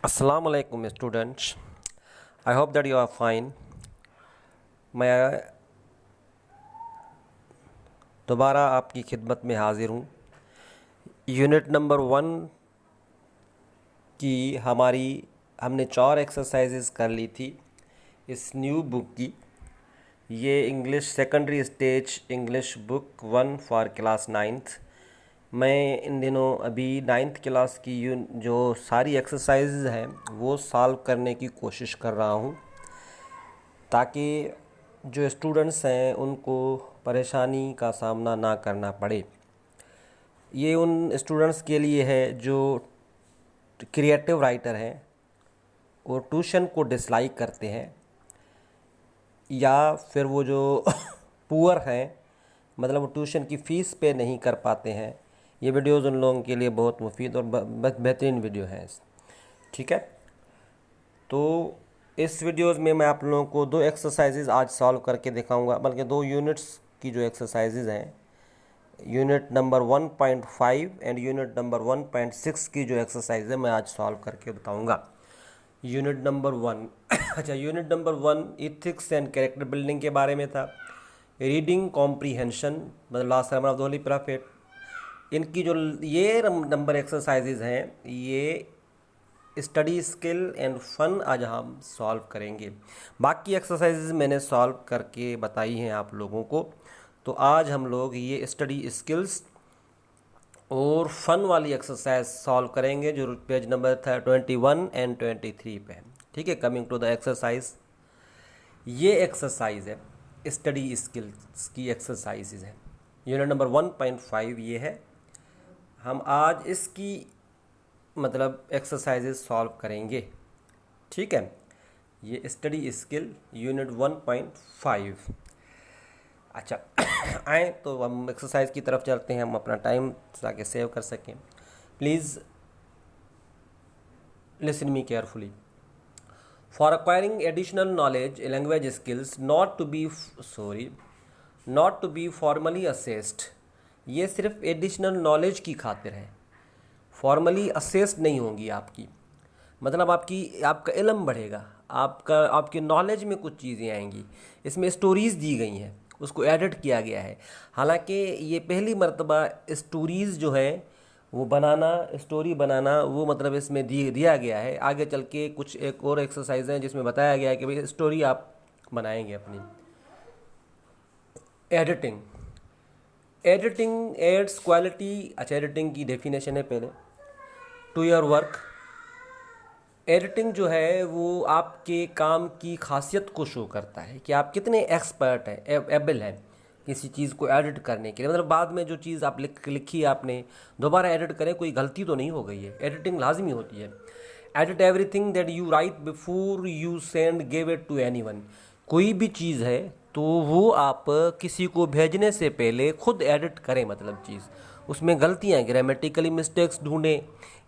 Assalamu alaikum students. I hope that you are fine. मैं दोबारा आपकी खिदमत में हाज़िर हूँ। यूनिट नंबर 1 की हमने 4 एक्सरसाइजेस कर ली थी इस न्यू बुक की। ये English secondary stage English book 1 for class 9th। मैं इन दिनों अभी 9th क्लास की जो सारी एक्सरसाइजेज हैं वो सॉल्व करने की कोशिश कर रहा हूँ, ताकि जो स्टूडेंट्स हैं उनको परेशानी का सामना ना करना पड़े। ये उन स्टूडेंट्स के लिए है जो क्रिएटिव राइटर हैं और ट्यूशन को डिसलाइक करते हैं, या फिर वो जो पुअर हैं, मतलब वो ट्यूशन की फ़ीस पे नहीं कर पाते हैं। ये वीडियोज़ उन लोगों के लिए बहुत मुफीद और बेहतरीन वीडियो है। ठीक है, तो इस वीडियोज़ में मैं आप लोगों को 2 एक्सरसाइजेज़ आज सॉल्व करके दिखाऊंगा, बल्कि 2 यूनिट्स की जो एक्सरसाइजेज़ हैं, unit number 1.5 and unit number 1.6 की जो एक्सरसाइज है मैं आज सॉल्व करके बताऊंगा। यूनिट नंबर 1 अच्छा, unit number 1 ethics and character building के बारे में था। रीडिंग कॉम्प्रीहेंशन मतलब last number of the holy prophet. इनकी जो ये नंबर एक्सरसाइजेज हैं, ये स्टडी स्किल एंड फन आज हम सॉल्व करेंगे। बाकी एक्सरसाइजेज मैंने सॉल्व करके बताई हैं आप लोगों को। तो आज हम लोग ये स्टडी स्किल्स और फन वाली एक्सरसाइज सॉल्व करेंगे, जो पेज नंबर था 21 एंड 23 पे है। ठीक है, कमिंग टू द एक्सरसाइज। ये एक्सरसाइज है स्टडी स्किल्स की एक्सरसाइजेज है। यूनिट नंबर 1.5 ये है। हम आज इसकी मतलब एक्सरसाइजेस सॉल्व करेंगे। ठीक है, ये स्टडी स्किल यूनिट 1.5। अच्छा आए तो हम एक्सरसाइज की तरफ चलते हैं। हम अपना टाइम ताकि सेव कर सकें। Please listen me carefully. For acquiring additional knowledge, language skills not to be formally assessed। ये सिर्फ एडिशनल नॉलेज की खातिर है, फॉर्मली असेस्ड नहीं होंगी आपकी। मतलब आपका इल्म बढ़ेगा, आपकी नॉलेज में कुछ चीज़ें आएंगी। इसमें स्टोरीज़ दी गई हैं, उसको एडिट किया गया है। हालांकि ये पहली मर्तबा स्टोरीज़ जो हैं वो स्टोरी बनाना वो मतलब इसमें दिया गया है। आगे चल के कुछ एक और एक्सरसाइज हैं जिसमें बताया गया है कि भाई स्टोरी आप बनाएंगे अपनी। Editing adds quality. अच्छा, एडिटिंग की डेफिनेशन है पहले, टू योर वर्क। एडिटिंग जो है वो आपके काम की खासियत को शो करता है कि आप कितने एक्सपर्ट हैं, एबल हैं किसी चीज़ को एडिट करने के लिए। मतलब बाद में जो चीज़ आप लिखी आपने दोबारा एडिट करें, कोई गलती तो नहीं हो गई है। एडिटिंग लाजमी होती है। Edit everything that you write before you send give it to anyone. कोई भी चीज़ है तो वो आप किसी को भेजने से पहले खुद एडिट करें। मतलब चीज़ उसमें गलतियाँ, ग्रामेटिकली मिस्टेक्स ढूंढें,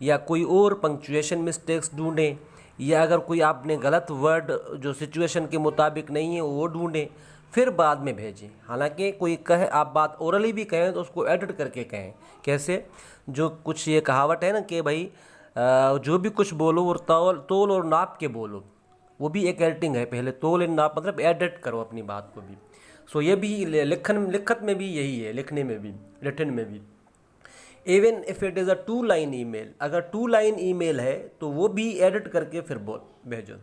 या कोई और पंक्चुएशन मिस्टेक्स ढूंढें, या अगर कोई आपने गलत वर्ड जो सिचुएशन के मुताबिक नहीं है वो ढूंढें, फिर बाद में भेजें। हालांकि कोई कहे, आप बात ओरली भी कहें तो उसको एडिट करके कहें। कैसे? जो कुछ ये कहावत है ना कि भाई जो भी कुछ बोलो और तोल और नाप के बोलो, वो भी एक एडिटिंग है। पहले तोल और नाप मतलब एडिट करो अपनी बात को भी। सो ये भी लिखत में भी यही है, लिखने में भी, रिटन में भी। Even if it is a 2 line email, अगर 2 लाइन ईमेल है तो वो भी एडिट करके फिर भेजो।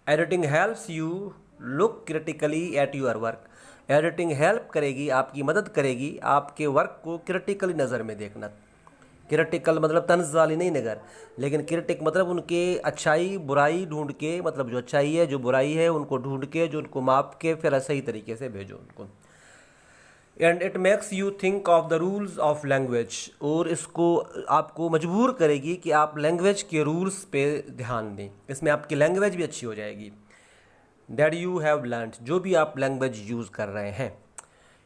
Editing helps you look critically at your work. Editing help करेगी, आपकी मदद करेगी आपके वर्क को क्रिटिकली नज़र में देखना। क्रिटिकल मतलब तंज वाली नहीं नज़र, लेकिन क्रिटिक मतलब उनके अच्छाई बुराई ढूंढ के, मतलब जो अच्छाई है जो बुराई है उनको ढूंढ के, जो उनको माप के फिर सही तरीके से भेजो उनको। And it makes you think of the rules of language. और इसको आपको मजबूर करेगी कि आप लैंग्वेज के रूल्स पे ध्यान दें। इसमें आपकी लैंग्वेज भी अच्छी हो जाएगी। दैट यू हैव लर्नड, जो भी आप लैंग्वेज यूज़ कर रहे हैं।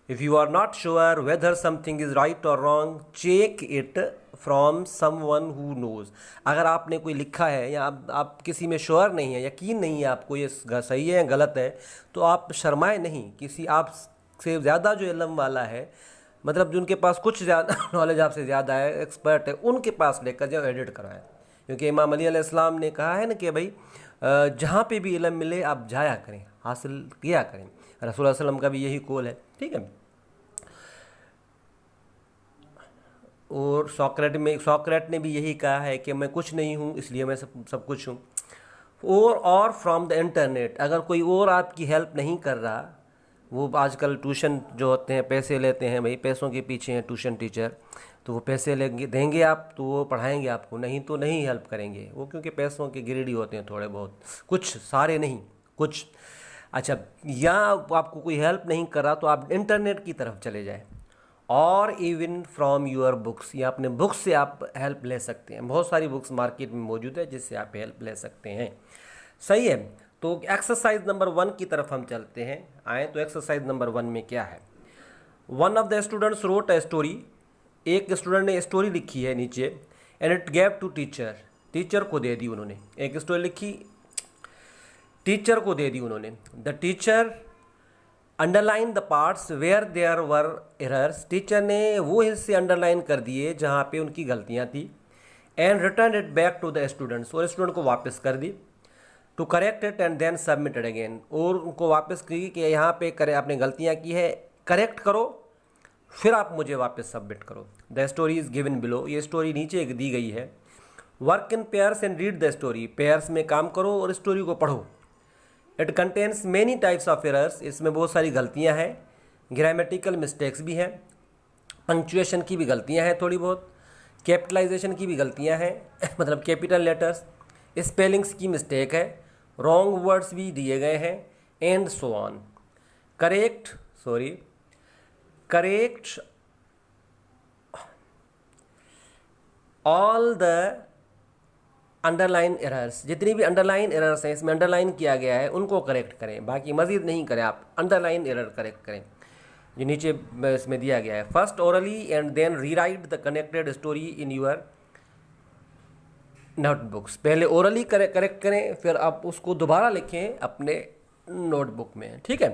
If you are not sure whether something is right और wrong, check it from someone who knows. अगर आपने कोई लिखा है या आप किसी में श्योर नहीं है, यकीन नहीं है आपको ये सही है या गलत है, तो आप शर्माए नहीं। किसी आप से ज़्यादा जो इल्म वाला है, मतलब जिनके पास कुछ ज़्यादा नॉलेज आपसे ज़्यादा है, एक्सपर्ट है, उनके पास लेकर जाओ, एडिट कराएं। क्योंकि इमाम अली अलैहिस्सलाम ने कहा है ना कि भाई जहाँ पे भी इल्म मिले आप जाया करें, हासिल किया करें। रसूल सल्लल्लाहु अलैहि वसल्लम का भी यही कौल है, ठीक है। और सॉक्रेट ने भी यही कहा है कि मैं कुछ नहीं हूँ इसलिए मैं सब कुछ हूँ। और फ्रॉम द इंटरनेट, अगर कोई और आपकी हेल्प नहीं कर रहा, वो आजकल ट्यूशन जो होते हैं पैसे लेते हैं, भाई पैसों के पीछे हैं ट्यूशन टीचर, तो वो पैसे लेंगे देंगे आप तो वो पढ़ाएंगे आपको, नहीं तो नहीं हेल्प करेंगे वो, क्योंकि पैसों के गिरडी होते हैं थोड़े बहुत, कुछ सारे नहीं कुछ। अच्छा, या आपको कोई हेल्प नहीं कर रहा तो आप इंटरनेट की तरफ चले जाएं, और इवन फ्रॉम योर बुक्स, या अपने बुक्स से आप हेल्प ले सकते हैं। बहुत सारी बुक्स मार्केट में मौजूद है जिससे आप हेल्प ले सकते हैं, सही है। तो एक्सरसाइज नंबर 1 की तरफ हम चलते हैं। आए तो एक्सरसाइज नंबर 1 में क्या है। One of the students wrote a story, एक स्टूडेंट ने स्टोरी लिखी है नीचे, and it gave to teacher, teacher को दे दी उन्होंने। एक स्टोरी लिखी, टीचर को दे दी उन्होंने। The teacher underline the parts where there were errors, teacher ने वो हिस्से अंडरलाइन कर दिए जहाँ पे उनकी गलतियाँ थी। And return it back to the students, और स्टूडेंट को वापस कर दी। To correct it and then submitted again, और उनको वापस की कि यहाँ पे करे आपने गलतियाँ की है, करेक्ट करो फिर आप मुझे वापस सबमिट करो। The story is given below, ये स्टोरी नीचे दी गई है। Work in pairs and read the story, pairs में काम करो और स्टोरी को पढ़ो। It contains many types of errors, इसमें बहुत सारी गलतियाँ हैं, ग्रामेटिकल मिस्टेक्स भी हैं, पंक्चुएशन की भी गलतियाँ हैं थोड़ी बहुत, कैपिटलाइजेशन की भी गलतियाँ हैं मतलब कैपिटल लेटर्स, स्पेलिंग्स की मिस्टेक है, रॉन्ग वर्ड्स भी दिए गए हैं, and so on. Correct all the underline errors, जितनी भी अंडरलाइन एरर्स हैं इसमें अंडरलाइन किया गया है उनको करेक्ट करें, बाकी मज़ीद नहीं करें, आप अंडरलाइन एरर करेक्ट करें जो नीचे इसमें दिया गया है। First orally and then rewrite the connected story in your notebooks, पहले ओरली करेक्ट करें फिर आप उसको दोबारा लिखें अपने नोटबुक में, ठीक है।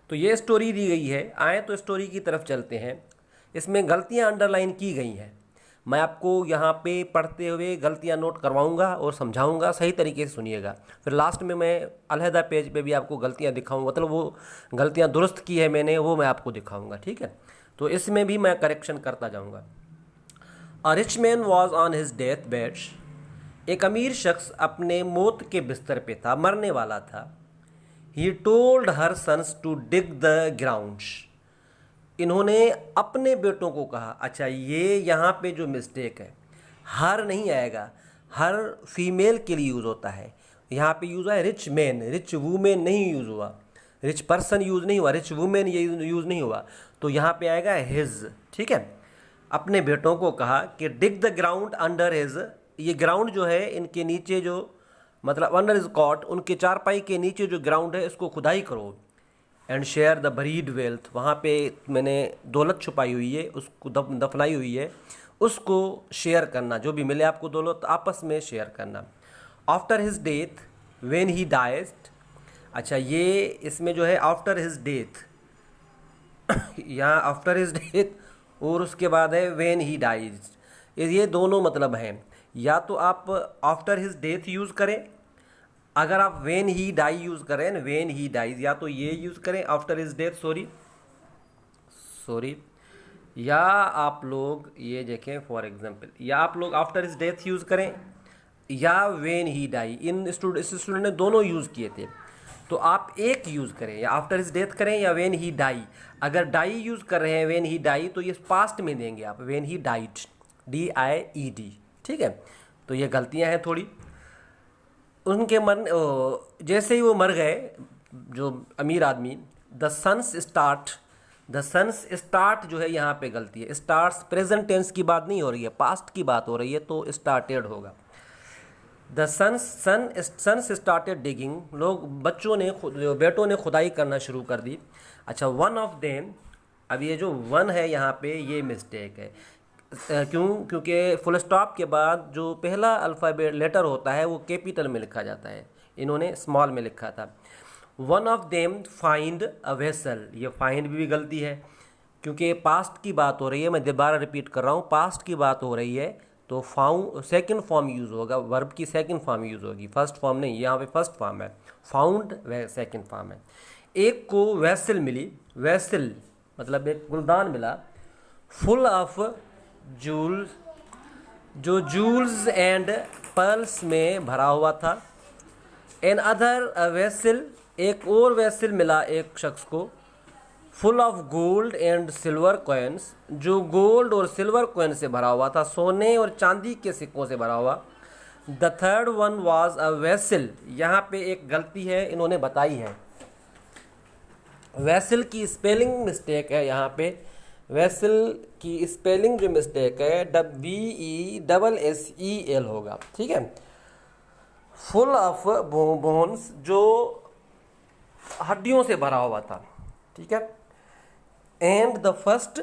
तो ये स्टोरी दी गई है। आए तो स्टोरी की तरफ चलते हैं। इसमें गलतियां अंडरलाइन की गई हैं, मैं आपको यहाँ पे पढ़ते हुए गलतियाँ नोट करवाऊँगा और समझाऊँगा, सही तरीके से सुनिएगा। फिर लास्ट में मैं अलहदा पेज पे भी आपको गलतियाँ दिखाऊँगा, मतलब वो गलतियाँ दुरुस्त की है मैंने वो मैं आपको दिखाऊँगा, ठीक है। तो इसमें भी मैं करेक्शन करता जाऊँगा। A rich man was on his death bed, एक अमीर शख्स अपने मौत के बिस्तर पे था, मरने वाला था। He told her sons to dig the grounds, इन्होंने अपने बेटों को कहा। अच्छा, ये यहाँ पे जो मिस्टेक है, हर नहीं आएगा, हर फीमेल के लिए यूज़ होता है। यहाँ पे यूज़ है रिच मैन, रिच वूमेन नहीं यूज़ हुआ, रिच पर्सन यूज़ नहीं हुआ, रिच वूमेन ये यूज़ नहीं हुआ, तो यहाँ पे आएगा हिज, ठीक है। अपने बेटों को कहा कि डिग द ग्राउंड अंडर हिज, ये ग्राउंड जो है इनके नीचे जो मतलब अंडर इज कॉट, उनके चारपाई के नीचे जो ग्राउंड है इसको खुदाई करो। And share the buried wealth, वहाँ पे मैंने दौलत छुपाई हुई है उसको दफनाई हुई है, उसको शेयर करना, जो भी मिले आपको दौलत आपस में शेयर करना। After his death when he dies, अच्छा ये इसमें जो है आफ्टर हिज डेथ यहाँ आफ्टर हिज डेथ और उसके बाद है व्हेन ही डाइज, ये दोनों मतलब हैं। या तो आप आफ्टर हिज डेथ यूज़ करें, अगर आप व्हेन ही डाई यूज़ करें, व्हेन ही डाइज, या तो ये यूज़ करें आफ्टर हिज डेथ, सॉरी, या आप लोग ये देखें फॉर एग्जांपल, या आप लोग आफ्टर हिज डेथ यूज़ करें या व्हेन ही डाई। इस स्टूडेंट ने दोनों यूज़ किए थे, तो आप एक यूज़ करें, या आफ्टर हिज डेथ करें या व्हेन ही डाई। अगर डाई यूज़ कर रहे हैं व्हेन ही डाई तो ये पास्ट में देंगे आप, व्हेन ही डाइड, DIED, ठीक है। तो ये गलतियां हैं थोड़ी। उनके जैसे ही वो मर गए जो अमीर आदमी, द सन्स स्टार्ट जो है यहाँ पे गलती है, स्टार्ट्स प्रेजेंट टेंस की बात नहीं हो रही है, पास्ट की बात हो रही है, तो स्टार्टेड होगा। द सन्स स्टार्टेड डिगिंग, बेटों ने खुदाई करना शुरू कर दी। अच्छा, वन ऑफ देम, अब ये जो वन है यहाँ पे ये मिस्टेक है, क्योंकि फुल स्टॉप के बाद जो पहला अल्फ़ाबेट लेटर होता है वो कैपिटल में लिखा जाता है, इन्होंने स्मॉल में लिखा था। One of them find a vessel, ये फाइंड भी गलती है क्योंकि पास्ट की बात हो रही है, मैं दोबारा रिपीट कर रहा हूँ, पास्ट की बात हो रही है, तो सेकंड फॉर्म यूज़ होगा, वर्ब की सेकंड फॉर्म यूज़ होगी, फर्स्ट फॉर्म नहीं। यहाँ पे फर्स्ट फॉर्म है, फाउंड व सेकंड फॉर्म है। एक को वैसल मिली, वैसल मतलब एक गुलदान मिला, फुल ऑफ जूल्स, जो जूल्स एंड पर्ल्स में भरा हुआ था। एन अदर वेसल, एक और वेसल मिला एक शख्स को, full of gold and silver coins, जो गोल्ड और सिल्वर कॉइन से भरा हुआ था, सोने और चांदी के सिक्कों से भरा हुआ। The third one was a vessel, यहाँ पे एक गलती है इन्होंने बताई है, वेसल की स्पेलिंग मिस्टेक है यहाँ पे। वेसल की स्पेलिंग जो मिस्टेक है WESSEL होगा, ठीक है। फुल ऑफ बोन्स, जो हड्डियों से भरा हुआ था, ठीक है। And the first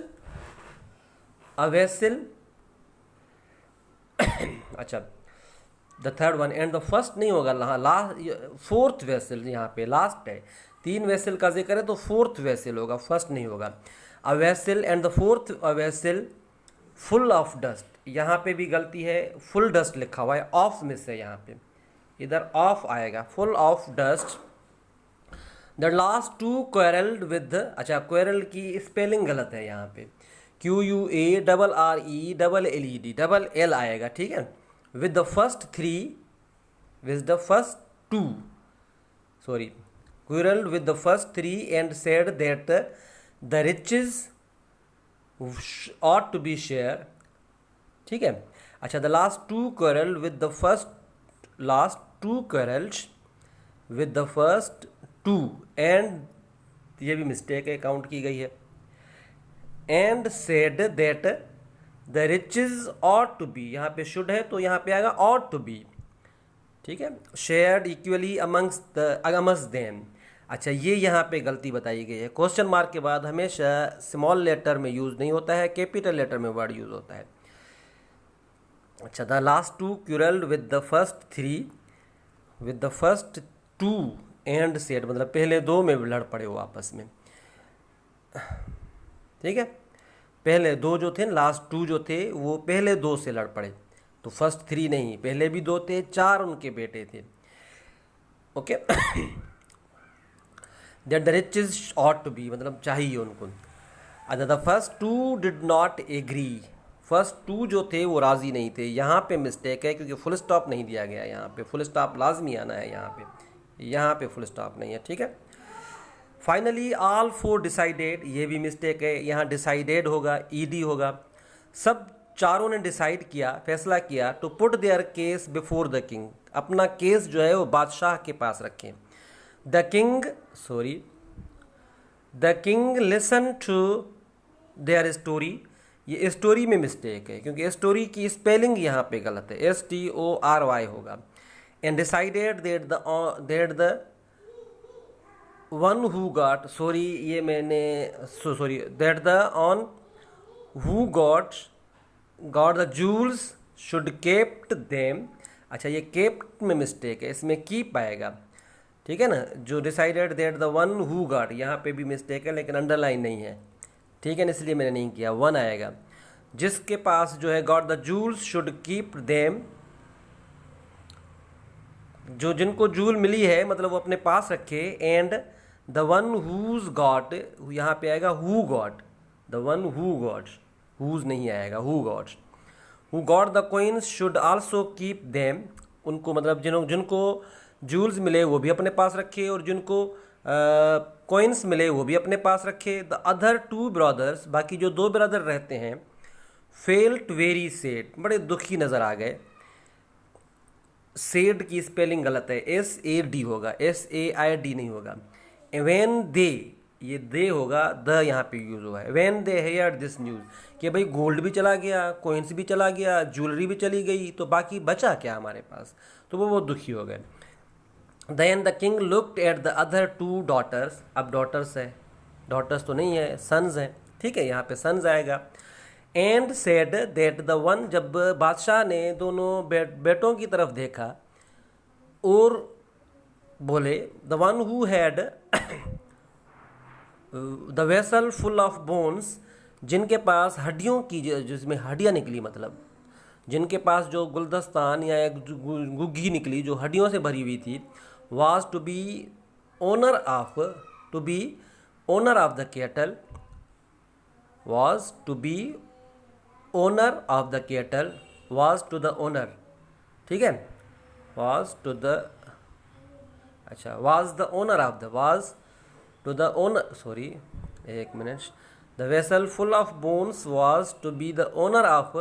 a vessel, अच्छा the third one and the first नहीं होगा, लास्ट फोर्थ वेसल, यहाँ पे लास्ट है। 3 वेसल का जिक्र है तो फोर्थ वेसल होगा, फर्स्ट नहीं होगा। A vessel and the fourth a vessel full of dust, यहाँ पे भी गलती है, फुल डस्ट लिखा हुआ है, ऑफ मिस है यहाँ पे, इधर ऑफ आएगा, full of dust. The last two quarrelled with, अच्छा क्वेरल की स्पेलिंग गलत है यहाँ पे, QUARRELLED, डबल एल आएगा, ठीक है। With the first 3, with the first 2, sorry, quarrelled with the first 3 and said that the riches ought to be share, ठीक है। अच्छा the last two quarrelled with the first, last two quarrelled with the first 2 and, ये भी mistake है, count की गई है। And said that the riches ought to be, यहाँ पे शुड है तो यहाँ पे आएगा ought to be, ठीक है। शेयर्ड इक्वली अमंग्स्ट देम, अच्छा ये यहाँ पे गलती बताई गई है। क्वेश्चन मार्क के बाद हमेशा स्मॉल लेटर में यूज़ नहीं होता है, कैपिटल लेटर में वर्ड यूज़ होता है। अच्छा the last two quarrelled with the first 3, with the first 2 and said, मतलब पहले 2 में लड़ पड़े हो आपस में, ठीक है। पहले 2 जो थे, लास्ट 2 जो थे वो पहले 2 से लड़ पड़े, तो फर्स्ट 3 नहीं, पहले भी 2 थे, 4 उनके बेटे थे, okay. That the riches ought to be, मतलब चाहिए उनको। अच्छा the first 2 did not agree, first 2 जो थे वो राज़ी नहीं थे, यहाँ पे मिस्टेक है क्योंकि फुल स्टॉप नहीं दिया गया, यहाँ पे फुल स्टॉप लाजमी आना है, यहाँ पे फुल स्टॉप नहीं है, ठीक है। फाइनली ऑल 4 डिसाइडेड, ये भी मिस्टेक है, यहाँ डिसाइडेड होगा, ED होगा। सब चारों ने डिसाइड किया, फैसला किया, to put their case before the king, अपना केस जो है वो बादशाह के पास रखें। The king listen to their story, ये स्टोरी में मिस्टेक है क्योंकि स्टोरी की स्पेलिंग यहाँ पे गलत है, STORY होगा। And decided that the one who got, sorry ये मैंने sorry, that the one who got the jewels should kept them, अच्छा ये केप्ट में मिस्टेक है, इसमें कीप आएगा, ठीक है ना। जो decided that the one who got, यहाँ पे भी मिस्टेक है लेकिन अंडरलाइन नहीं है, ठीक है ना, इसलिए मैंने नहीं किया, 1 आएगा। जिसके पास जो है got the jewels should keep them, जो जिनको जूल मिली है मतलब वो अपने पास रखे। And the one whose got, यहाँ पे आएगा who got, the one who got, whose नहीं आएगा, who got the coins should also keep them, उनको मतलब जिनको जूल्स मिले वो भी अपने पास रखे और जिनको कॉइन्स मिले वो भी अपने पास रखे। द अदर 2 ब्रदर्स, बाकी जो 2 ब्रदर रहते हैं, फेल्ट वेरी सेड, बड़े दुखी नज़र आ गए। सेड की स्पेलिंग गलत है, SAD होगा, SAID नहीं होगा। व्हेन दे, ये दे होगा, द यहाँ पे यूज़ हुआ है। When they hear this news, कि भाई गोल्ड भी चला गया, कॉइन्स भी चला गया, ज्वेलरी भी चली गई, तो बाकी बचा क्या हमारे पास, तो वो बहुत दुखी हो गए। Then the king looked at the other 2 daughters, अब डॉटर्स है, डॉटर्स तो नहीं है, सन्स है, ठीक है, यहाँ पे सन्स आएगा। And said that the one, जब बादशाह ने दोनों बेटों की तरफ देखा और बोले, the one who had the vessel full of bones, जिनके पास हड्डियों की, जिसमें हड्डियाँ निकली, मतलब जिनके पास जो गुलदस्तान या एक गुग्गी निकली जो हड्डियों से भरी हुई थी, was to be owner of, to be owner of the cattle, was to be owner of the cattle, was to the owner, ठीक है, was to the, अच्छा, was the owner of the, was to the owner, sorry, एक minute, the vessel full of bones was to be the owner of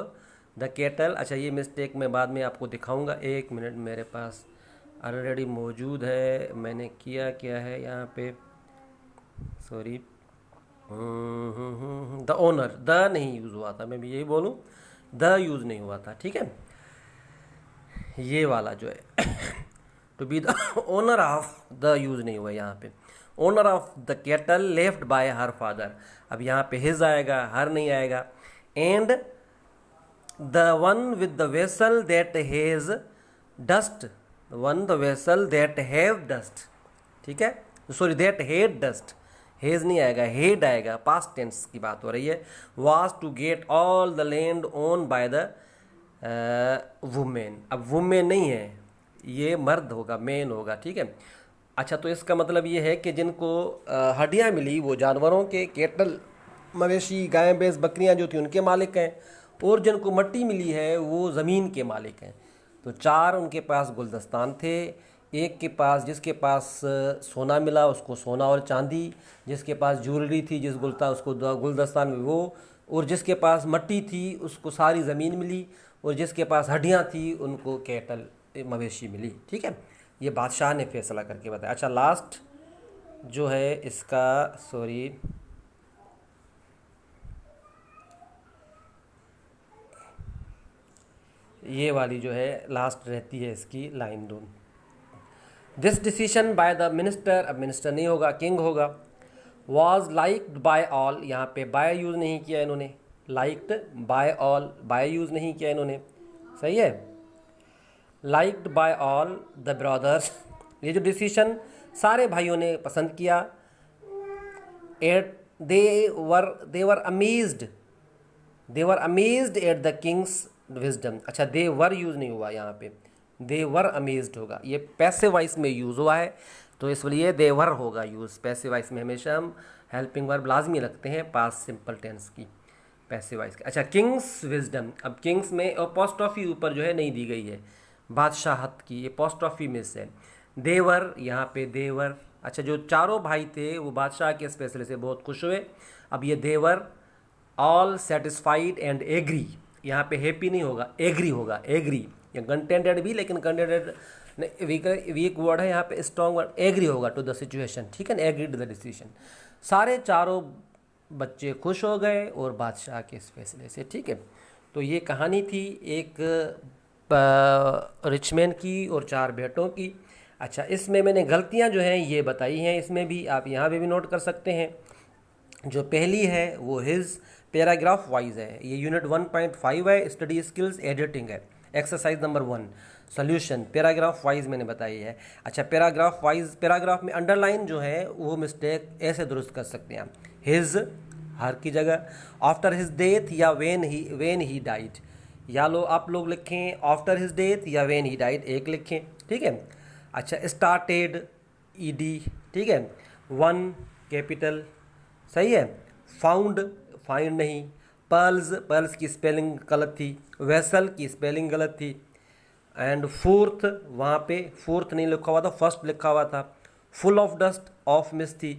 the cattle। अच्छा, ये mistake मैं बाद में आपको दिखाऊंगा, एक मिनट, मेरे पास ऑलरेडी मौजूद है, मैंने किया क्या है यहाँ पे, सॉरी, द ओनर, द नहीं यूज़ हुआ था, मैं भी यही बोलूँ, द यूज़ नहीं हुआ था, ठीक है, ये वाला जो है to be the owner of, the use नहीं हुआ यहाँ पे, owner of the cattle left by her father. अब यहाँ पे हिज आएगा, हर नहीं आएगा। And the one with the vessel that has dust, one the vessel that have dust, ठीक है, sorry that had dust, has नहीं आएगा, हेड आएगा, पास्ट टेंस की बात हो रही है। Was to get all the land own by the women, अब वुमेन नहीं है, ये मर्द होगा, मेन होगा, ठीक है। अच्छा, तो इसका मतलब ये है कि जिनको हड्डियाँ मिली वो जानवरों के, केटल, मवेशी, गाय, भैंस, बकरियाँ जो थी उनके मालिक हैं, और जिनको मट्टी मिली है वो ज़मीन के मालिक हैं। तो चार उनके पास गुलदस्तान थे, एक के पास, जिसके पास सोना मिला उसको सोना और चांदी, जिसके पास ज्वेलरी थी जिस उसको गुलदस्तान में वो, और जिसके पास मट्टी थी उसको सारी ज़मीन मिली, और जिसके पास हड्डियाँ थी उनको कैटल, मवेशी मिली, ठीक है। ये बादशाह ने फैसला करके बताया। अच्छा, लास्ट जो है इसका, सॉरी, ये वाली जो है लास्ट रहती है इसकी line Doon. This decision by the minister, अब मिनिस्टर नहीं होगा, किंग होगा। वॉज लाइक्ड बाय ऑल, यहाँ पे बाय यूज़ नहीं किया इन्होंने, liked by all, by use नहीं किया इन्होंने, सही है। Liked by all the brothers, ये जो डिसीजन सारे भाइयों ने पसंद किया। At they were amazed, they were amazed at the king's wisdom. अच्छा, दे वर यूज़ नहीं हुआ यहाँ पे, दे वर अमेज्ड होगा, ये पैसिव वॉइस में यूज़ हुआ है तो इसलिए दे वर होगा यूज़। पैसिव वॉइस में हमेशा हम हेल्पिंग वर्ब लाजमी लगते हैं पास्ट सिंपल टेंस की, पैसिव वॉइस की। अच्छा, किंग्स विजडम, अब किंग्स में अपोस्ट्रोफी ऊपर जो है नहीं दी गई है, बादशाहत की अपोस्ट्रोफी मिस है। देवर, यहाँ पे देवर। अच्छा, जो चारों भाई थे वो बादशाह के इस फैसले से बहुत खुश हुए। अब ये देवर ऑल सेटिस्फाइड एंड एग्री, यहाँ पे हैप्पी नहीं होगा, एग्री होगा, एग्री, या कंटेंटेड भी, लेकिन कंटेंटेड वीक वर्ड है, यहाँ पे स्ट्रॉन्ग वर्ड, एग्री होगा टू द सिचुएशन, ठीक है ना, एग्री टू द डिसीजन। सारे चारों बच्चे खुश हो गए और बादशाह के इस फैसले से, ठीक है। तो ये कहानी थी एक रिचमैन की और चार बेटों की। अच्छा, इसमें मैंने गलतियाँ जो हैं ये बताई हैं, इसमें भी आप यहाँ पे भी नोट कर सकते हैं। जो पहली है वो हिज पैराग्राफ वाइज है, ये यूनिट 1.5 है, स्टडी स्किल्स एडिटिंग है, exercise number 1 solution, paragraph wise मैंने बताई है। अच्छा, पैराग्राफ वाइज, पैराग्राफ में अंडरलाइन जो है वो मिस्टेक ऐसे दुरुस्त कर सकते हैं आप, हिज हर की जगह, आफ्टर हिज डेथ या वेन ही डाइड, या लो आप लोग लिखें आफ्टर हिज डेथ या वेन ही डाइड, एक लिखें, ठीक है। अच्छा, स्टार्टेड ईडी, ठीक है, वन कैपिटल, सही है। फाउंड, फाइंड नहीं। पर्ल्स, पर्ल्स की स्पेलिंग गलत थी, वेसल की स्पेलिंग गलत थी। एंड फोर्थ, वहाँ पे फोर्थ नहीं लिखा हुआ था, फर्स्ट लिखा हुआ था। Full of dust, of miss थी।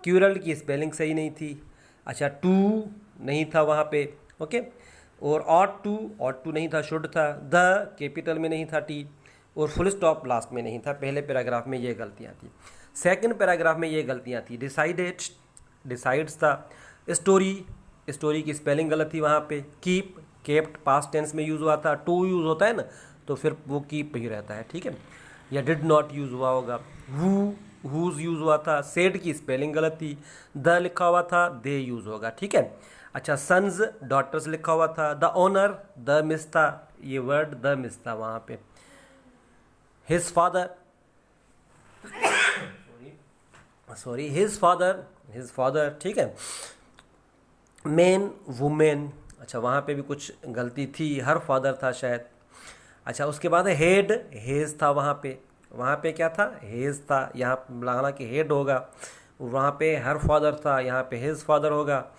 क्यूरल की स्पेलिंग सही नहीं थी। अच्छा, टू नहीं था वहाँ पे, ओके। और ऑट टू नहीं था, शुड था। द कैपिटल में नहीं था टी, और फुल स्टॉप लास्ट में नहीं था। पहले पैराग्राफ में ये गलतियाँ थी। सेकंड पैराग्राफ में ये गलतियाँ थी, डिसाइडेड, डिसाइड्स था। स्टोरी की स्पेलिंग गलत थी वहाँ पे। कीप, केप्ट पास्ट टेंस में यूज़ हुआ था, टू यूज़ होता है ना, तो फिर वो कीप ही रहता है, ठीक है। या डिड नॉट यूज़ हुआ होगा। हुज यूज़ हुआ था। सेड की स्पेलिंग गलत थी, द लिखा हुआ था, दे यूज़ होगा, ठीक है। अच्छा, सन्स, डॉटर्स लिखा हुआ था। द ओनर, द मिस था, ये वर्ड द मिस था वहाँ पे। His father, sorry his father, ठीक है। मैन, वुमेन, अच्छा वहाँ पे भी कुछ गलती थी, हर फादर था शायद। अच्छा उसके बाद है हेड, हेज था वहाँ पे क्या था, हेज था। यहाँ लगाना कि हेड होगा, वहाँ पे हर फादर था, यहाँ पे हिज फादर होगा।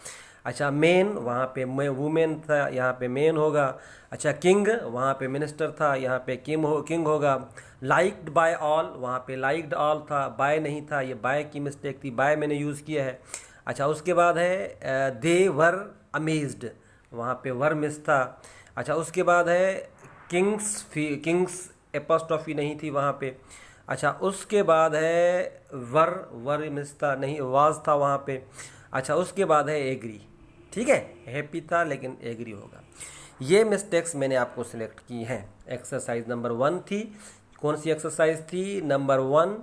अच्छा मेन, वहाँ पे वुमेन था, यहाँ पे मेन होगा। अच्छा किंग, वहाँ पे मिनिस्टर था, यहाँ पे किंग होगा। लाइक्ड बाय ऑल, वहाँ पे लाइक्ड ऑल था, बाय नहीं था, ये बाय की मिस्टेक थी, बाय मैंने यूज़ किया है। अच्छा उसके बाद है दे वर अमेज्ड, वहाँ पे वर मिस था। अच्छा उसके बाद है किंग्स एपोस्ट्रॉफी नहीं थी वहाँ पे। अच्छा उसके बाद है वर मिस था, नहीं वाज था वहाँ पे। अच्छा उसके बाद है एग्री, ठीक है, हैप्पी था लेकिन एग्री होगा। ये मिस्टेक्स मैंने आपको सिलेक्ट की हैं। एक्सरसाइज नंबर 1 थी, कौन सी एक्सरसाइज थी, नंबर 1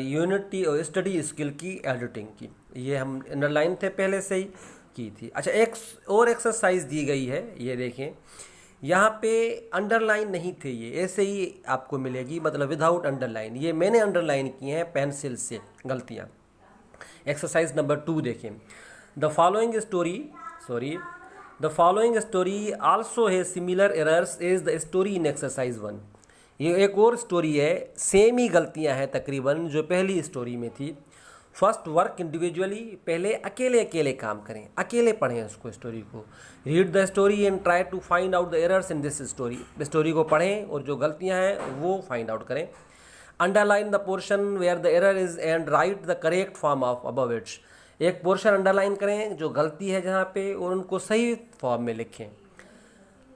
यूनिटी और स्टडी स्किल की एडिटिंग की। ये हम अंडरलाइन थे पहले से ही की थी। अच्छा एक और एक्सरसाइज दी गई है, ये देखें, यहाँ पे अंडरलाइन नहीं थे, ये ऐसे ही आपको मिलेगी, मतलब विदाउट अंडरलाइन। ये मैंने अंडरलाइन की हैं पेंसिल से गलतियाँ। एक्सरसाइज नंबर 2 देखें, द फॉलोइंग स्टोरी आल्सो है similar errors is the story in exercise 1। ये एक और स्टोरी है, सेम ही गलतियां हैं तकरीबन जो पहली स्टोरी में थी। फर्स्ट वर्क इंडिविजुअली, पहले अकेले अकेले काम करें, अकेले पढ़ें उसको, स्टोरी को। Read the story and try to find out the errors in this story, story को पढ़ें और जो गलतियां हैं वो फाइंड आउट करें। Underline the portion where the error is and write the correct form of above it's. एक portion underline करें जो गलती है जहाँ पे, और उनको सही फॉर्म में लिखें।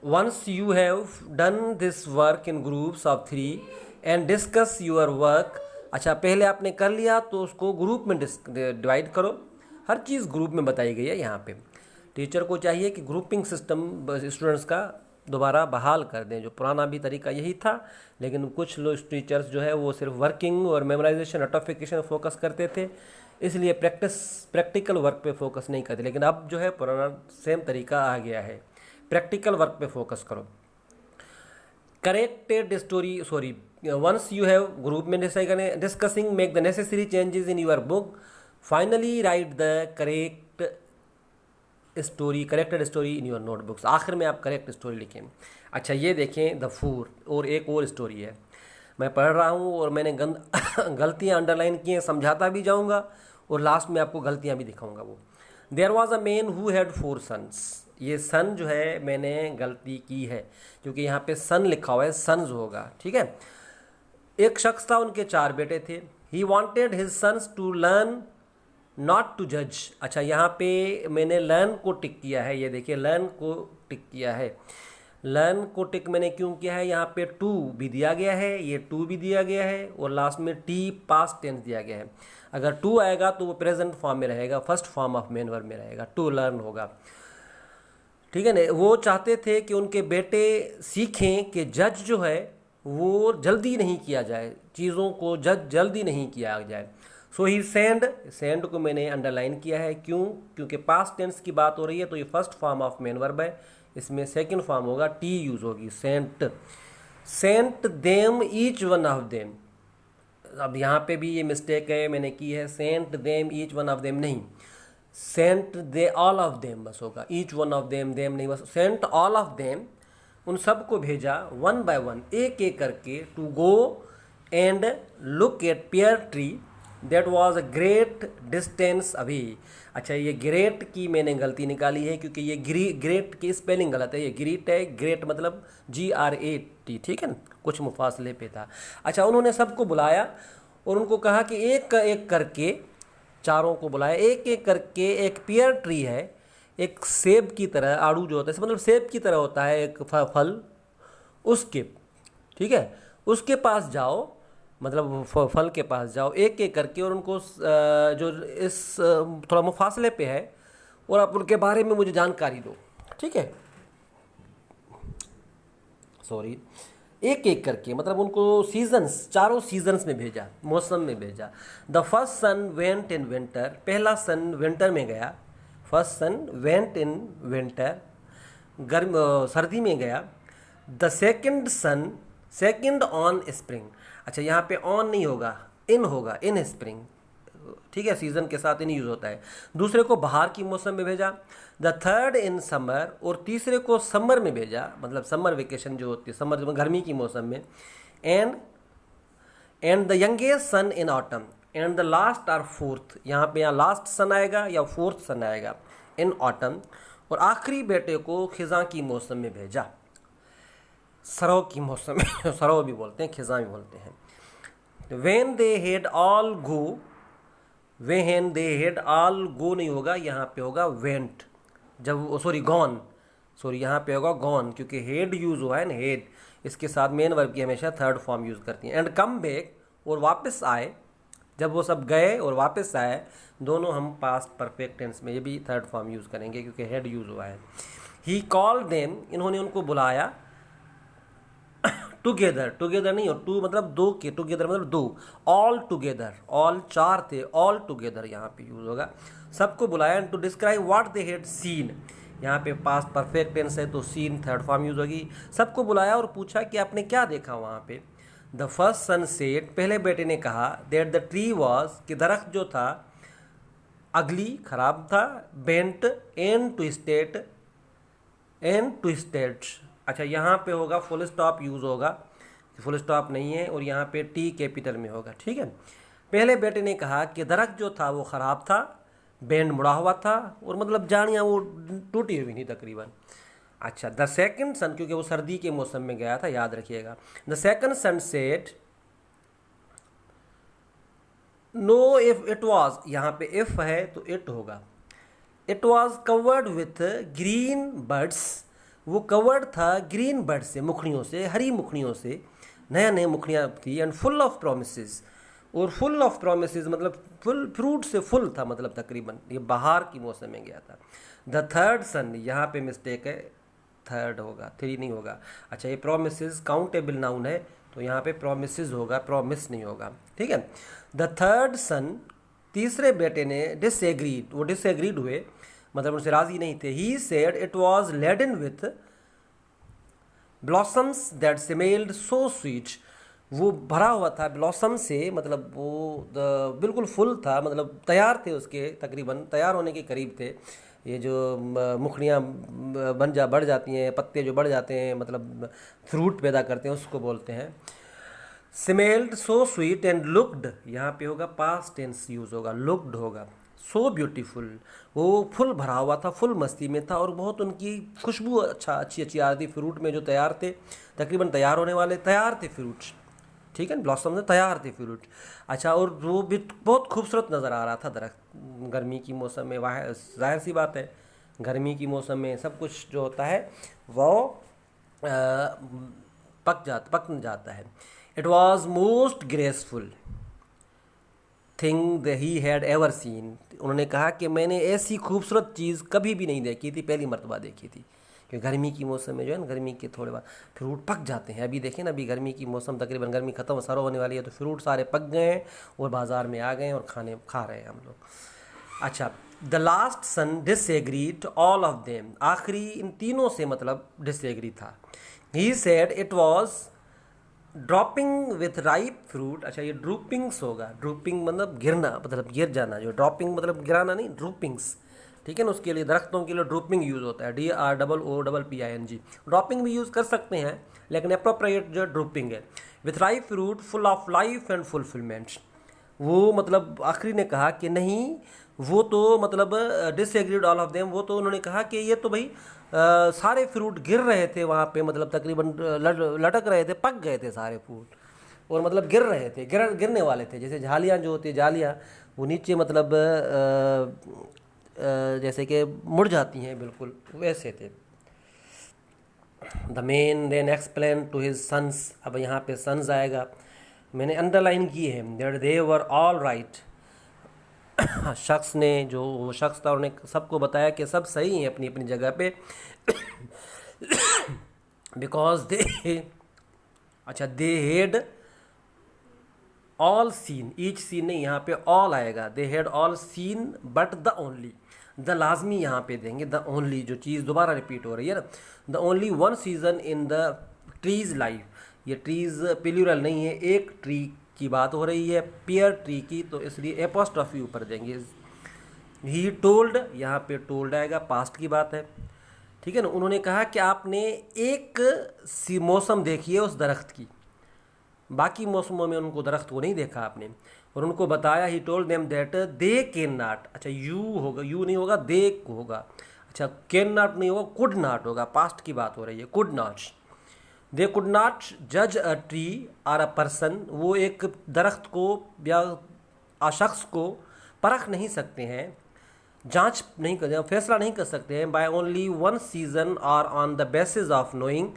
Once you have done this work in groups of 3 and discuss your work. अच्छा पहले आपने कर लिया तो उसको ग्रुप में डिवाइड करो, हर चीज़ ग्रुप में बताई गई है यहाँ पे। टीचर को चाहिए कि ग्रुपिंग सिस्टम स्टूडेंट्स का दोबारा बहाल कर दें, जो पुराना भी तरीका यही था, लेकिन कुछ लोग टीचर्स जो है वो सिर्फ वर्किंग और मेमोराइजेशन रटोफिकेशन फोकस करते थे, इसलिए प्रैक्टिकल वर्क पे फोकस नहीं करते। लेकिन अब जो है पुराना सेम तरीका आ गया है, प्रैक्टिकल वर्क पे फोकस करो। Corrected story once you have group में discussing make the necessary changes in your book, finally write the corrected story in your notebooks. आखिर में आप करेक्ट स्टोरी लिखें। अच्छा ये देखें द फूर, और एक और स्टोरी है, मैं पढ़ रहा हूँ और मैंने गलतियाँ अंडरलाइन की हैं, समझाता भी जाऊँगा और लास्ट में आपको गलतियाँ भी दिखाऊँगा। वो there was a man who had 4 sons. ये सन जो है मैंने गलती की है क्योंकि यहाँ पे सन लिखा हुआ है, सन्स होगा, ठीक है। एक शख्स था, उनके 4 बेटे थे। He wanted his sons to learn not to जज। अच्छा यहाँ पे मैंने लर्न को टिक किया है, ये देखिए लर्न को टिक किया है। लर्न को टिक मैंने क्यों किया है, यहाँ पे टू भी दिया गया है, ये टू भी दिया गया है, और लास्ट में टी पास्ट टेंस दिया गया है। अगर टू आएगा तो वो प्रेजेंट फॉर्म में रहेगा, first form of main verb में रहेगा, टू लर्न होगा, ठीक है ना। वो चाहते थे कि उनके बेटे सीखें कि जज जो है वो जल्दी नहीं किया जाए, चीज़ों को जल्दी नहीं किया जाए। सो ही सेंड को मैंने अंडरलाइन किया है, क्यों, क्योंकि पास्ट टेंस की बात हो रही है तो ये first form of main verb है, इसमें सेकंड फॉर्म होगा, टी यूज होगी, sent them each one of them. अब यहाँ पे भी ये मिस्टेक है मैंने की है, sent them each one of them नहीं, sent they all of them बस होगा, ईच वन ऑफ देम नहीं, बस सेंट ऑल ऑफ देम, उन सबको भेजा वन बाय वन, एक एक करके, to go and look at pear tree that was a great distance अभी। अच्छा ये ग्रेट की मैंने गलती निकाली है क्योंकि ये ग्रेट की स्पेलिंग गलत है, ये ग्रीट है, ग्रेट मतलब GRAT, ठीक है ना, कुछ मुफासले पे था। अच्छा उन्होंने सबको बुलाया और उनको कहा कि एक एक करके, चारों को बुलाया, एक एक करके, एक पियर ट्री है, एक सेब की तरह, आड़ू जो होता है मतलब सेब की तरह होता है एक फल, उसके, ठीक है, उसके पास जाओ, मतलब फल के पास जाओ एक एक करके, और उनको जो इस थोड़ा मुफासले पे है, और आप उनके बारे में मुझे जानकारी दो, ठीक है, सॉरी, एक एक करके, मतलब उनको सीजन्स, चारों सीजन्स में भेजा, मौसम में भेजा। The first son went in winter, पहला सन विंटर में गया, first son went in winter, सर्दी में गया। The second son, second on spring. अच्छा यहाँ पे ऑन नहीं होगा, इन होगा, इन स्प्रिंग, ठीक है, सीज़न के साथ ही नहीं यूज़ होता है। दूसरे को बाहर की मौसम में भेजा, द थर्ड इन समर, और तीसरे को समर में भेजा, मतलब समर वेकेशन जो होती है, समर गर्मी की मौसम में, and the youngest son in autumn, and the last or fourth, यहाँ पे यहाँ लास्ट सन आएगा या फोर्थ सन आएगा, इन ऑटम, और आखिरी बेटे को खिज़ां की मौसम में भेजा, सरौ की मौसम में सरौ भी बोलते हैं, खिज़ां भी बोलते हैं। When they had all go, when they had all go नहीं होगा, यहाँ पे होगा went, जब सॉरी गॉन, सॉरी यहाँ पे होगा गॉन, क्योंकि हेड यूज़ हुआ है ना, हेड, इसके साथ मेन वर्ब की हमेशा थर्ड फॉर्म यूज़ करती हैं। एंड कम बैक, और वापस आए, जब वो सब गए और वापस आए, दोनों हम पास्ट परफेक्ट टेंस में ये भी थर्ड फॉर्म यूज़ करेंगे क्योंकि हेड यूज़ हुआ है। ही कॉल्ड देम, इन्होंने उनको बुलाया, टुगेदर, टुगेदर नहीं हो, टू मतलब दो के, टुगेदर मतलब दो, ऑल टुगेदर, ऑल चार थे, ऑल टुगेदर यहाँ पे यूज़ होगा, सबको बुलाया, to describe what they had seen, यहाँ पे पास्ट परफेक्ट टेंस है तो सीन थर्ड फॉर्म यूज़ होगी। सबको बुलाया और पूछा कि आपने क्या देखा वहाँ पे। द फर्स्ट सन सेड, पहले बेटे ने कहा, दैट द ट्री वॉज, कि दरख्त जो था, अगली खराब था, bent, and twisted, and twisted, अच्छा यहाँ पे होगा फुल स्टॉप यूज़ होगा, फुल स्टॉप नहीं है, और यहाँ पे टी कैपिटल में होगा, ठीक है। पहले बेटे ने कहा कि दरख्त जो था वो ख़राब था, बैंड मुड़ा हुआ था, और मतलब जानियाँ वो टूटी हुई थी तकरीबन। अच्छा, द सेकंड सन, क्योंकि वो सर्दी के मौसम में गया था, याद रखिएगा। The second son said, no if it was, यहाँ पे इफ है तो इट होगा, it was covered with green birds, वो कवर्ड था ग्रीन बर्ड से, मुखड़ियों से, हरी मुखड़ियों से, नया नए मुखड़ियाँ थी, एंड फुल ऑफ प्रोमिसेस, और फुल ऑफ प्रोमिसेस मतलब फुल फ्रूट से फुल था, मतलब तकरीबन ये बाहर की मौसम में गया था। द थर्ड सन, यहाँ पे मिस्टेक है, थर्ड होगा, थ्री नहीं होगा। अच्छा, ये प्रोमिसेस काउंटेबल नाउन है तो यहाँ पे प्रोमिसेस होगा, प्रोमिस नहीं होगा, ठीक है। द थर्ड सन, तीसरे बेटे ने डिसएग्रीड, वो डिसएग्रीड हुए, मतलब उनसे राजी नहीं थे। He said it was laden with blossoms that smelled so sweet, वो भरा हुआ था ब्लॉसम से, मतलब वो बिल्कुल फुल था, मतलब तैयार थे, उसके तकरीबन तैयार होने के करीब थे। ये जो मुखड़ियाँ बढ़ जाती हैं, पत्ते जो बढ़ जाते हैं, मतलब फ्रूट पैदा करते हैं, उसको बोलते हैं। Smelled so sweet and looked, यहाँ पे होगा पास्ट टेंस यूज़ होगा, लुक्ड होगा। सो ब्यूटीफुल, वो फुल भरा हुआ था, फुल मस्ती में था, और बहुत उनकी खुशबू अच्छी आ रही थी फ्रूट में जो तैयार थे, तकरीबन तैयार होने वाले, तैयार थे फ्रूट, ठीक है, ब्लॉसम से तैयार थे फ्रूट। अच्छा, और वो भी बहुत खूबसूरत नज़र आ रहा था दरख्त, गर्मी की मौसम में, वाह जाहिर सी बात है, गर्मी की मौसम में सब कुछ जो होता है वो पक जाता है। It was most graceful thing that he had ever seen, उन्होंने कहा कि मैंने ऐसी खूबसूरत चीज़ कभी भी नहीं देखी थी, पहली मर्तबा देखी थी। कि गर्मी की मौसम में जो है ना, गर्मी के थोड़े बाद फ्रूट पक जाते हैं। अभी देखें ना, अभी गर्मी की मौसम तकरीबन गर्मी ख़त्म सरो होने वाली है, तो फ्रूट सारे पक गए हैं और बाज़ार में आ गए हैं और खा रहे हैं हम लोग। अच्छा, the last son disagreed all of them, आखिरी इन तीनों से मतलब डिसएग्री था। He said it was dropping with ripe fruit, अच्छा ये ड्रूपिंग्स होगा, ड्रूपिंग मतलब गिरना, मतलब गिर जाना, जो ड्रॉपिंग मतलब गिराना नहीं, ड्रूपिंग्स, ठीक है ना, उसके लिए दरख्तों के लिए ड्रूपिंग यूज़ होता है, DROOPING, ड्रॉपिंग भी यूज़ कर सकते हैं लेकिन अप्रोप्रिएट जो ड्रूपिंग है। With ripe fruit full of life and fulfilment, वो मतलब आखिरी ने कहा कि नहीं, वो तो मतलब डिसएग्रीड ऑल ऑफ देम, वो तो उन्होंने कहा कि ये तो भाई सारे फ्रूट गिर रहे थे वहाँ पे, मतलब तकरीबन लटक रहे थे, पक गए थे सारे फ्रूट, और मतलब गिर रहे थे, गिरने वाले थे, जैसे झालियाँ जो होती है, जालियाँ वो नीचे मतलब जैसे कि मुड़ जाती हैं, बिल्कुल वैसे थे। The man then explain to his sons, अब यहाँ पे सन्स आएगा, मैंने अंडरलाइन की है, that they were all right, शख्स ने, जो वो शख्स था, उन्होंने सबको बताया कि सब सही हैं अपनी अपनी जगह पे, बिकॉज दे, अच्छा they had all seen, each seen नहीं, यहाँ पे ऑल आएगा, they had all seen but the only, the लाजमी यहाँ पे देंगे, द ओनली जो चीज़ दोबारा रिपीट हो रही है ना, the only one season in the trees life, ये ट्रीज प्लूरल नहीं है, एक ट्री की बात हो रही है, पेयर ट्री की, तो इसलिए एपोस्ट्रॉफी ऊपर देंगे। ही टोल्ड, यहाँ पे टोल्ड आएगा, पास्ट की बात है, ठीक है ना। उन्होंने कहा कि आपने एक सी मौसम देखी है उस दरख्त की, बाकी मौसमों में उनको दरख्त को नहीं देखा आपने, और उनको बताया। He told them that they can not, अच्छा यू होगा, यू नहीं होगा, दे होगा, अच्छा कैन नॉट नहीं होगा, कुड नॉट होगा, पास्ट की बात हो रही है, could not. They could not जज a tree or a person, वो एक दरख्त को या शख्स को परख नहीं सकते हैं, जांच नहीं कर, फैसला नहीं कर सकते हैं, बाय ओनली वन सीजन और on the basis of knowing,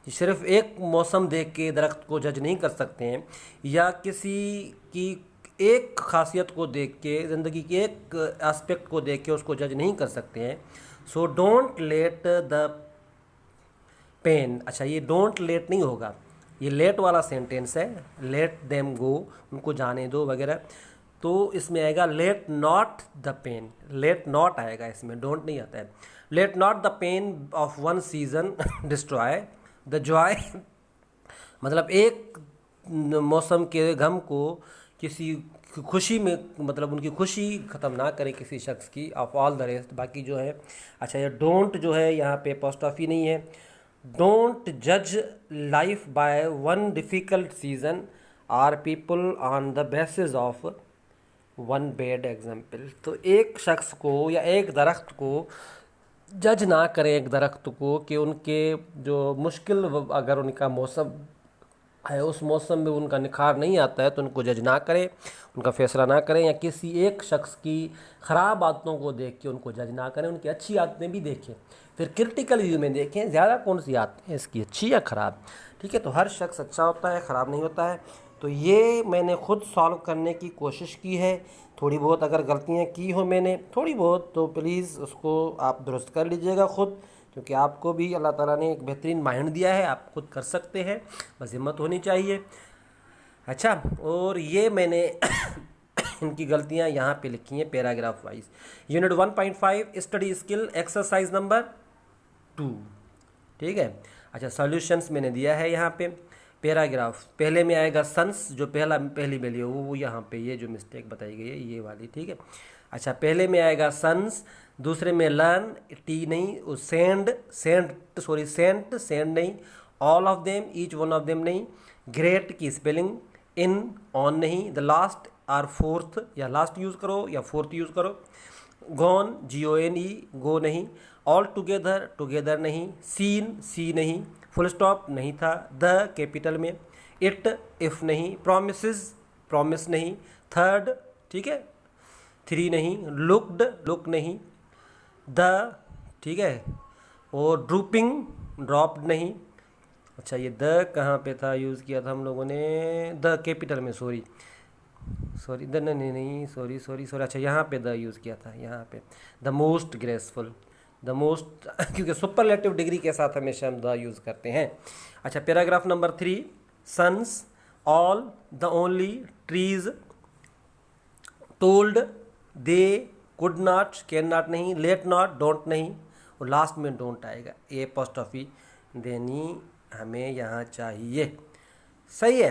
सिर्फ एक मौसम देख के दरख्त को जज नहीं कर सकते हैं, या किसी की एक खासियत को देख के, ज़िंदगी के एक एस्पेक्ट को देख के उसको जज नहीं कर सकते हैं। So don't let the pain, अच्छा ये डोंट लेट नहीं होगा, ये लेट वाला सेंटेंस है, लेट देम गो, उनको जाने दो वगैरह, तो इसमें आएगा let not the pain, let not आएगा इसमें, डोंट नहीं आता है। Let not the pain of one season destroy the joy, मतलब एक मौसम के गम को किसी खुशी में, मतलब उनकी खुशी ख़त्म ना करे किसी शख्स की, ऑफ ऑल द रेस्ट, बाकी जो है। अच्छा ये डोंट जो है यहाँ पे एपोस्ट्रोफी नहीं है। डोंट जज life by one difficult season or people on the basis of one bad example, तो एक शख्स को या एक दरख्त को जज ना करें, एक दरख्त को, कि उनके जो मुश्किल अगर उनका मौसम है उस मौसम में उनका निखार नहीं आता है तो उनको जज ना करें, उनका फैसला ना करें, या किसी एक शख्स की ख़राब आदतों को देख के उनको जज ना करें, उनकी अच्छी आदतें भी देखें, फिर क्रिटिकल व्यू में देखें ज़्यादा कौन सी आदतें हैं इसकी, अच्छी या ख़राब, ठीक है। तो हर शख्स अच्छा होता है, ख़राब नहीं होता है। तो ये मैंने ख़ुद सॉल्व करने की कोशिश की है, थोड़ी बहुत अगर गलतियाँ की हो मैंने थोड़ी बहुत, तो प्लीज़ उसको आप दुरुस्त कर लीजिएगा ख़ुद, क्योंकि आपको भी अल्लाह ताला ने एक बेहतरीन माइंड दिया है, आप खुद कर सकते हैं, बस हिम्मत होनी चाहिए। अच्छा, और ये मैंने इनकी गलतियाँ यहाँ पे लिखी हैं paragraph wise. Unit 1.5 study skill exercise number 2, ठीक है। अच्छा सॉल्यूशंस मैंने दिया है यहाँ पे। पैराग्राफ पहले में आएगा सन्स, जो पहली वैल्यू है वो यहाँ पे ये जो मिस्टेक बताई गई है ये वाली, ठीक है। अच्छा पहले में आएगा सन्स, दूसरे में लर्न, टी नहीं, सेंट नहीं, all of them, each one of them नहीं, ग्रेट की स्पेलिंग, इन ऑन नहीं, द लास्ट आर फोर्थ, या लास्ट यूज़ करो या फोर्थ यूज़ करो, गॉन GONE गो नहीं, ऑल टुगेदर टुगेदर नहीं, सीन सी नहीं, फुल स्टॉप नहीं था, द कैपिटल में, इट इफ़ नहीं, प्रॉमिस नहीं, थर्ड, ठीक है, 3 नहीं, लुक्ड लुक नहीं, द, ठीक है, और ड्रूपिंग ड्रॉप्ड नहीं। अच्छा ये द कहाँ पे था, यूज़ किया था हम लोगों ने, द कैपिटल में, सॉरी द नहीं, सॉरी। अच्छा यहाँ पे द यूज़ किया था, यहाँ पे the most graceful, the most क्योंकि सुपरलेटिव डिग्री के साथ हमेशा हम द यूज़ करते हैं। अच्छा paragraph number 3, sons, all, the only, trees, told, they, could not, can not नहीं, लेट नॉट, डोंट नहीं, और लास्ट में डोंट आएगा। ये एपोस्ट्रोफी देनी हमें यहाँ चाहिए, सही है।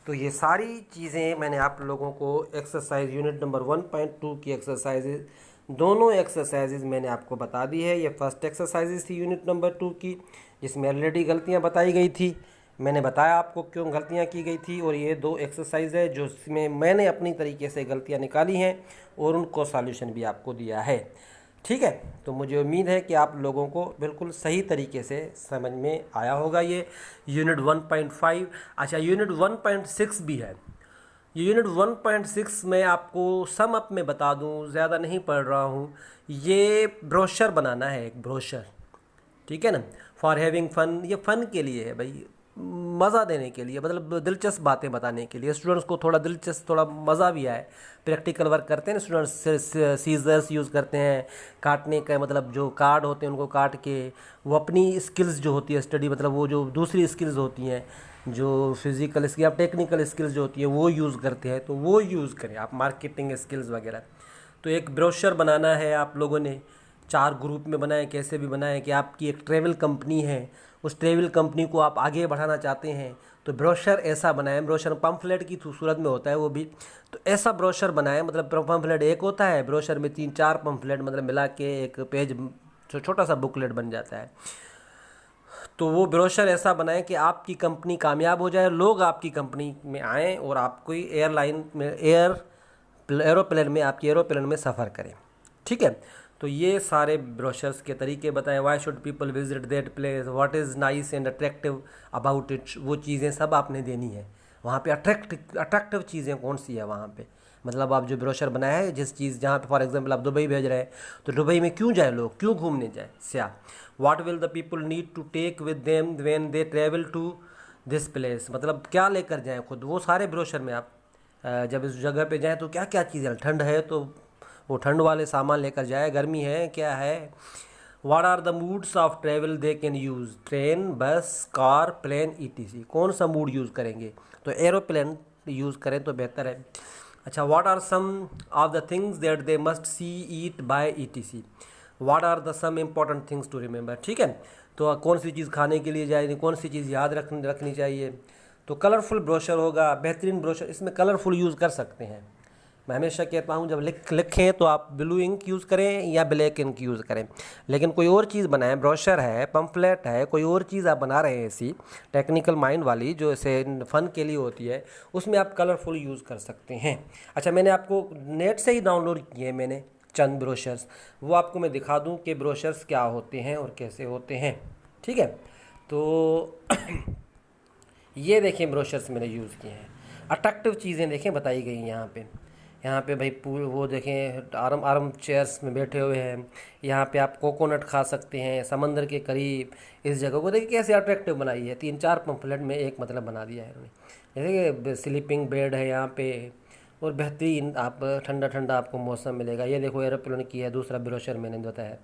तो ये सारी चीज़ें मैंने आप लोगों को एक्सरसाइज यूनिट नंबर 1.2 की एक्सरसाइजेज, दोनों एक्सरसाइजेज मैंने आपको बता दी है। ये फर्स्ट एक्सरसाइजेज थी यूनिट नंबर 2 की, जिसमें ऑलरेडी गलतियाँ बताई गई थी, मैंने बताया आपको क्यों गलतियाँ की गई थी, और ये 2 एक्सरसाइज है जो इसमें मैंने अपनी तरीके से गलतियाँ निकाली हैं और उनको सॉल्यूशन भी आपको दिया है, ठीक है। तो मुझे उम्मीद है कि आप लोगों को बिल्कुल सही तरीके से समझ में आया होगा ये यूनिट 1.5। अच्छा यूनिट 1.6 भी है, ये यूनिट 1.6 में आपको सम अप में बता दूं, ज़्यादा नहीं पढ़ रहा हूँ, ये ब्रोशर बनाना है, एक ब्रोशर, ठीक है ना, फॉर हैविंग फन, ये फ़न के लिए है भाई, मज़ा देने के लिए, मतलब दिलचस्प बातें बताने के लिए, स्टूडेंट्स को थोड़ा दिलचस्प, थोड़ा मज़ा भी आए। प्रैक्टिकल वर्क करते हैं ना स्टूडेंट्स, सीजर्स यूज़ करते हैं काटने का, मतलब जो कार्ड होते हैं उनको काट के वो अपनी स्किल्स जो होती है स्टडी, मतलब वो जो दूसरी स्किल्स होती हैं, जो फिज़िकल स्किल या टेक्निकल स्किल्स जो होती हैं वो यूज़ करते हैं, तो वो यूज़ करें आप, मार्केटिंग स्किल्स वगैरह। तो एक ब्रोशर बनाना है आप लोगों ने, 4 ग्रुप में बनाएं, कैसे भी बनाएं कि आपकी एक ट्रैवल कंपनी है, उस ट्रेवल कंपनी को आप आगे बढ़ाना चाहते हैं तो ब्रोशर ऐसा बनाएं, ब्रोशर पम्फलेट की सूरत में होता है वो भी, तो ऐसा ब्रोशर बनाएं, मतलब पम्फलेट एक होता है, ब्रोशर में 3-4 पम्फलेट मतलब मिला के एक पेज छोटा सा बुकलेट बन जाता है। तो वो ब्रोशर ऐसा बनाएं कि आपकी कंपनी कामयाब हो जाए, लोग आपकी कंपनी में आएँ और आपको एयरलाइन में एरोप्लेन में आपकी एरोप्लेन में सफ़र करें। ठीक है, तो ये सारे ब्रोशर्स के तरीके बताएं। Why should people visit that place, what is nice and attractive about it, वो चीज़ें सब आपने देनी है वहाँ पे। अट्रैक्टिव चीज़ें कौन सी है वहाँ पे, मतलब आप जो ब्रोशर बनाया है जिस चीज़, जहाँ पे फॉर एग्जांपल आप दुबई भेज रहे हैं तो दुबई में क्यों जाए लोग, क्यों घूमने जाए स्या, what will the people need to take with them when they travel to this place, मतलब क्या लेकर जाएं खुद, वो सारे ब्रोशर में आप जब इस जगह पे जाएं तो क्या क्या चीज़ें, ठंड है तो वो ठंड वाले सामान लेकर जाए, गर्मी है क्या है, what are the modes of travel they can use, train, bus, car, plane, ETC, कौन सा मूड यूज़ करेंगे तो एरोप्लेन यूज़ करें तो बेहतर है। अच्छा, what are some of the things that they must see, eat, buy, ETC, what are the some important things to remember. ठीक है, तो कौन सी चीज़ खाने के लिए जाए, कौन सी चीज़ याद रखनी चाहिए। तो कलरफुल ब्रोशर होगा, बेहतरीन ब्रोशर, इसमें कलरफुल यूज़ कर सकते हैं। मैं हमेशा कहता हूँ जब लिखें तो आप ब्लू इंक यूज़ करें या ब्लैक इंक यूज़ करें, लेकिन कोई और चीज़ बनाएं, ब्रोशर है, पम्फलेट है, कोई और चीज़ आप बना रहे हैं ऐसी टेक्निकल माइंड वाली जो ऐसे फ़न के लिए होती है, उसमें आप कलरफुल यूज़ कर सकते हैं। अच्छा, मैंने आपको नेट से ही डाउनलोड किए मैंने चंद ब्रोशर्स, वो आपको मैं दिखा दूँ कि ब्रोशर्स क्या होते हैं और कैसे होते हैं। ठीक है, तो ये देखें ब्रोशर्स मैंने यूज़ किए हैं, अट्रैक्टिव चीज़ें देखें बताई गई यहाँ पे भाई पूरे वो देखें, आराम चेयर्स में बैठे हुए हैं, यहाँ पे आप कोकोनट खा सकते हैं समंदर के करीब, इस जगह को देखिए कैसे अट्रैक्टिव बनाई है, 3-4 पम्फलेट में एक मतलब बना दिया है उन्होंने। जैसे कि स्लीपिंग बेड है यहाँ पे, और बेहतरीन आप ठंडा ठंडा आपको मौसम मिलेगा। ये देखो एरोप्लेन की है, दूसरा ब्रोशर मैंने बताया,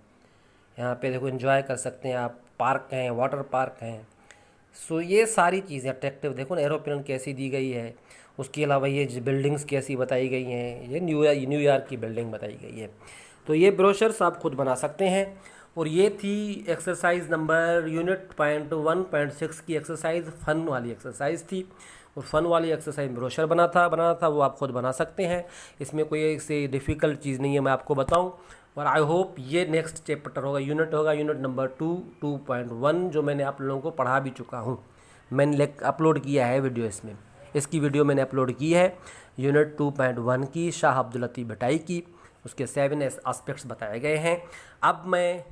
यहाँ पे देखो एंजॉय कर सकते हैं आप, पार्क हैं, वाटर पार्क हैं। सो ये सारी चीज़ें अट्रैक्टिव, देखो ना एरोप्लेन कैसी दी गई है, उसके अलावा ये बिल्डिंग्स कैसी बताई गई हैं, ये न्यूयॉर्क की बिल्डिंग बताई गई है। तो ये ब्रोशर्स आप खुद बना सकते हैं। और ये थी एक्सरसाइज नंबर यूनिट 1.6 की एक्सरसाइज, फ़न वाली एक्सरसाइज थी, और फ़न वाली एक्सरसाइज ब्रोशर बनाना था वो आप खुद बना सकते हैं, इसमें कोई ऐसी डिफ़िकल्ट चीज़ नहीं है मैं आपको बताऊं। और आई होप ये नेक्स्ट चैप्टर होगा, यूनिट नंबर 2.1 जो मैंने आप लोगों को पढ़ा भी चुका हूँ, मैंने अपलोड किया है वीडियो, इसकी वीडियो मैंने अपलोड की है यूनिट 2.1 की, शाह अब्दुल लतीफ़ भटाई की, उसके 7 एस्पेक्ट्स बताए गए हैं। अब मैं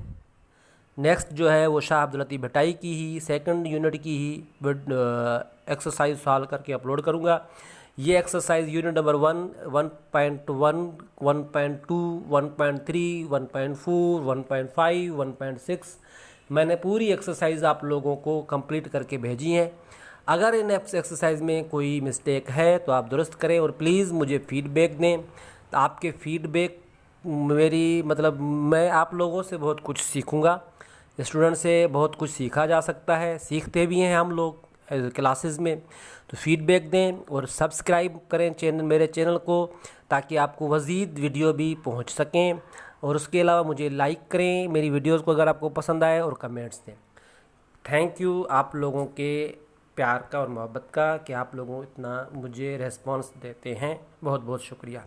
नेक्स्ट जो है वो शाह अब्दुल लतीफ़ भटाई की ही सेकंड यूनिट की ही एक्सरसाइज सॉल्व करके अपलोड करूँगा। ये एक्सरसाइज यूनिट नंबर 1.1, 1.2, 1.3, 1.4, 1.5, 1.6 मैंने पूरी एक्सरसाइज आप लोगों को कंप्लीट करके भेजी हैं। अगर इन एक्सरसाइज में कोई मिस्टेक है तो आप दुरुस्त करें और प्लीज़ मुझे फ़ीडबैक दें। तो आपके फ़ीडबैक मेरी मतलब मैं आप लोगों से बहुत कुछ सीखूंगा, स्टूडेंट से बहुत कुछ सीखा जा सकता है, सीखते भी हैं हम लोग क्लासेस में। तो फीडबैक दें और सब्सक्राइब करें मेरे चैनल को, ताकि आपको मज़ीद वीडियो भी पहुंच सकें। और उसके अलावा मुझे लाइक करें मेरी वीडियोस को अगर आपको पसंद आए, और कमेंट्स दें। थैंक यू आप लोगों के प्यार का और मोहब्बत का कि आप लोगों इतना मुझे रेस्पॉन्स देते हैं, बहुत बहुत शुक्रिया।